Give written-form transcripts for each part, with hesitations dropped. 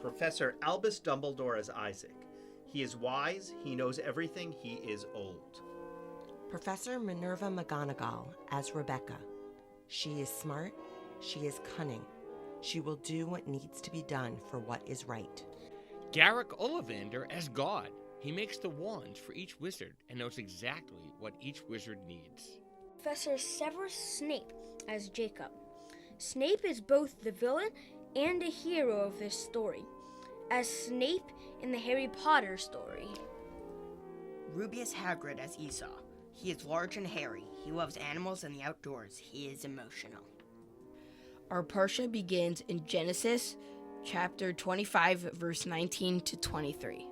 Professor Albus Dumbledore as Isaac. He is wise, he knows everything, he is old. Professor Minerva McGonagall as Rebecca. She is smart, she is cunning. She will do what needs to be done for what is right. Garrick Ollivander as God. He makes the wands for each wizard and knows exactly what each wizard needs. Professor Severus Snape as Jacob. Snape is both the villain and a hero of this story, as Snape in the Harry Potter story. Rubius Hagrid as Esau. He is large and hairy. He loves animals and the outdoors. He is emotional. Our Parsha begins in Genesis chapter 25, verse 19 to 23.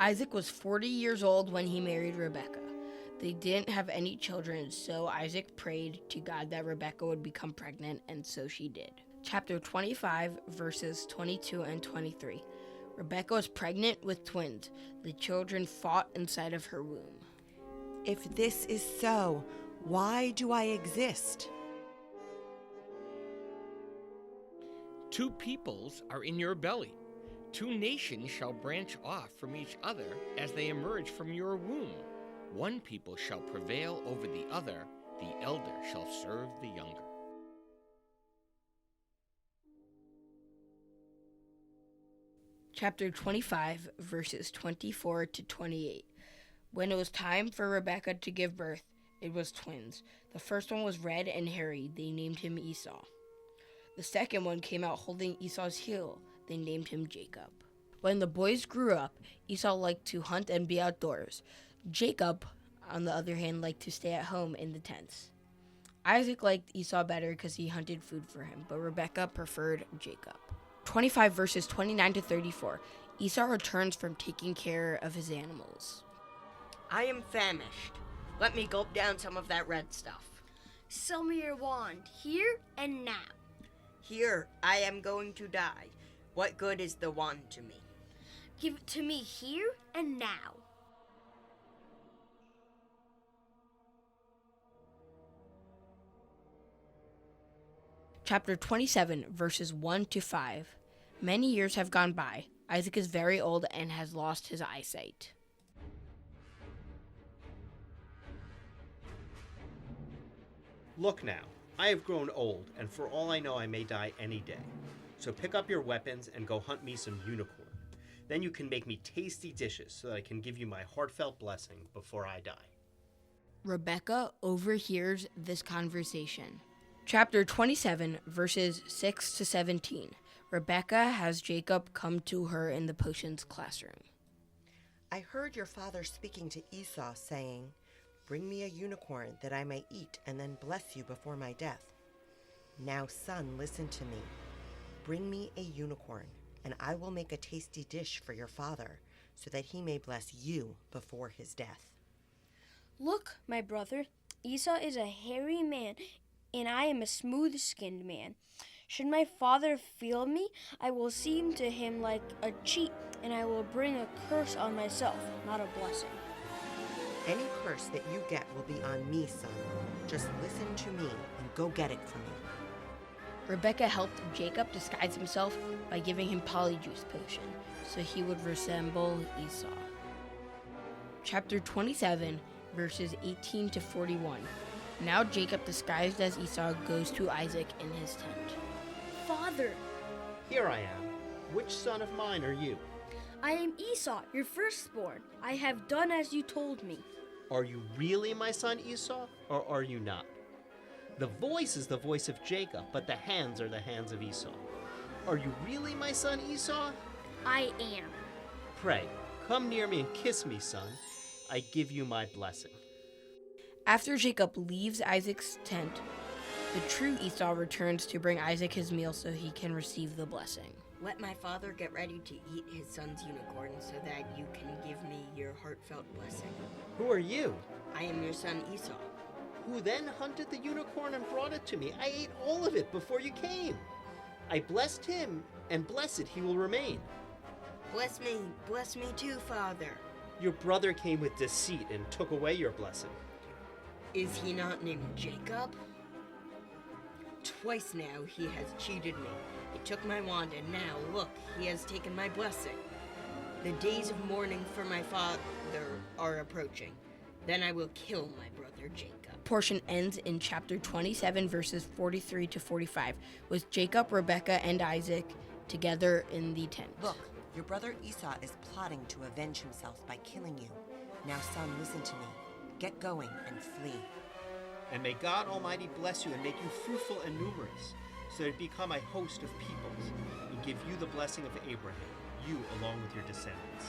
Isaac was 40 years old when he married Rebekah. They didn't have any children, so Isaac prayed to God that Rebekah would become pregnant, and so she did. Chapter 25, verses 22 and 23. Rebekah was pregnant with twins. The children fought inside of her womb. If this is so, why do I exist? Two peoples are in your belly. Two nations shall branch off from each other as they emerge from your womb. One people shall prevail over the other. The elder shall serve the younger. Chapter 25, verses 24 to 28. When it was time for Rebekah to give birth, it was twins. The first one was red and hairy. They named him Esau. The second one came out holding Esau's heel. They named him Jacob. When the boys grew up, Esau liked to hunt and be outdoors. Jacob, on the other hand, liked to stay at home in the tents. Isaac liked Esau better because he hunted food for him, but Rebekah preferred Jacob. 25 verses 29 to 34. Esau returns from taking care of his animals. I am famished. Let me gulp down some of that red stuff. Sell me your wand, here and now. Here, I am going to die. What good is the wand to me? Give it to me here and now. Chapter 27, verses 1 to 5. Many years have gone by. Isaac is very old and has lost his eyesight. Look now, I have grown old, and for all I know I may die any day. So pick up your weapons and go hunt me some unicorn. Then you can make me tasty dishes so that I can give you my heartfelt blessing before I die. Rebekah overhears this conversation. Chapter 27, verses 6 to 17. Rebekah has Jacob come to her in the potions classroom. I heard your father speaking to Esau, saying, "Bring me a unicorn that I may eat and then bless you before my death." Now, son, listen to me. Bring me a unicorn, and I will make a tasty dish for your father, so that he may bless you before his death. Look, my brother, Esau is a hairy man, and I am a smooth-skinned man. Should my father fail me, I will seem to him like a cheat, and I will bring a curse on myself, not a blessing. Any curse that you get will be on me, son. Just listen to me and go get it for me. Rebekah helped Jacob disguise himself by giving him polyjuice potion, so he would resemble Esau. Chapter 27, verses 18 to 41. Now Jacob, disguised as Esau, goes to Isaac in his tent. Father, Here I am. Which son of mine are you? I am Esau, your firstborn. I have done as you told me. Are you really my son Esau, or are you not? The voice is the voice of Jacob, but the hands are the hands of Esau. Are you really my son Esau? I am. Pray, come near me and kiss me, son. I give you my blessing. After Jacob leaves Isaac's tent, the true Esau returns to bring Isaac his meal so he can receive the blessing. Let my father get ready to eat his son's unicorn so that you can give me your heartfelt blessing. Who are you? I am your son Esau. Who then hunted the unicorn and brought it to me? I ate all of it before you came. I blessed him, and blessed he will remain. Bless me too, Father. Your brother came with deceit and took away your blessing. Is he not named Jacob? Twice now he has cheated me. He took my wand, and now, look, he has taken my blessing. The days of mourning for my father are approaching. Then I will kill my brother Jacob. Portion ends in chapter 27, verses 43 to 45, with Jacob, Rebekah, and Isaac together in the tent. Look, your brother Esau is plotting to avenge himself by killing you. Now, son, listen to me. Get going and flee. And may God Almighty bless you and make you fruitful and numerous, so that you become a host of peoples, and give you the blessing of Abraham, you along with your descendants.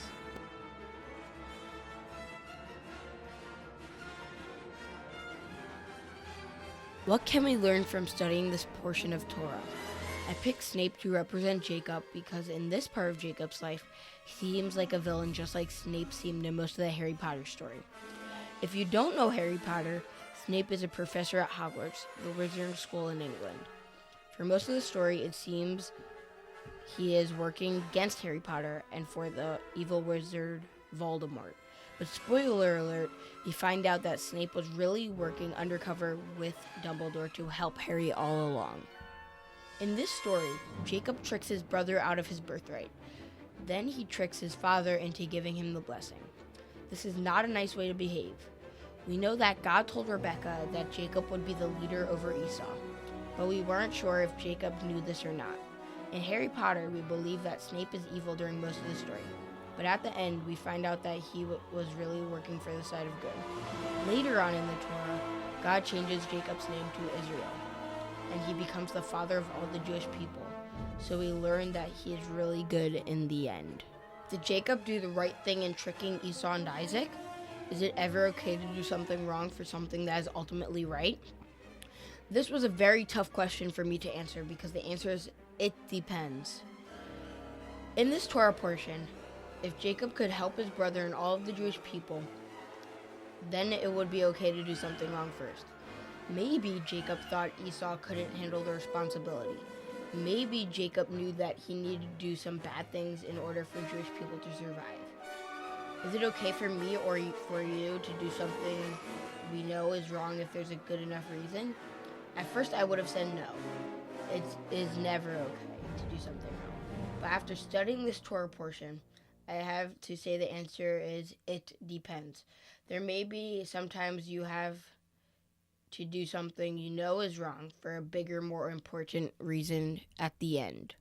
What can we learn from studying this portion of Torah? I picked Snape to represent Jacob because in this part of Jacob's life, he seems like a villain just like Snape seemed in most of the Harry Potter story. If you don't know Harry Potter, Snape is a professor at Hogwarts, the wizarding school in England. For most of the story, it seems he is working against Harry Potter and for the evil wizard Voldemort. But spoiler alert, you find out that Snape was really working undercover with Dumbledore to help Harry all along. In this story, Jacob tricks his brother out of his birthright. Then he tricks his father into giving him the blessing. This is not a nice way to behave. We know that God told Rebekah that Jacob would be the leader over Esau, but we weren't sure if Jacob knew this or not. In Harry Potter, we believe that Snape is evil during most of the story, but at the end, we find out that he was really working for the side of good. Later on in the Torah, God changes Jacob's name to Israel, and he becomes the father of all the Jewish people, so we learn that he is really good in the end. Did Jacob do the right thing in tricking Esau and Isaac? Is it ever okay to do something wrong for something that is ultimately right? This was a very tough question for me to answer because the answer is it depends. In this Torah portion, if Jacob could help his brother and all of the Jewish people, then it would be okay to do something wrong first. Maybe Jacob thought Esau couldn't handle the responsibility. Maybe Jacob knew that he needed to do some bad things in order for Jewish people to survive. Is it okay for me or for you to do something we know is wrong if there's a good enough reason? At first I would have said no. It is never okay to do something wrong. But after studying this Torah portion, I have to say the answer is it depends. There may be sometimes you have to do something you know is wrong for a bigger, more important reason at the end.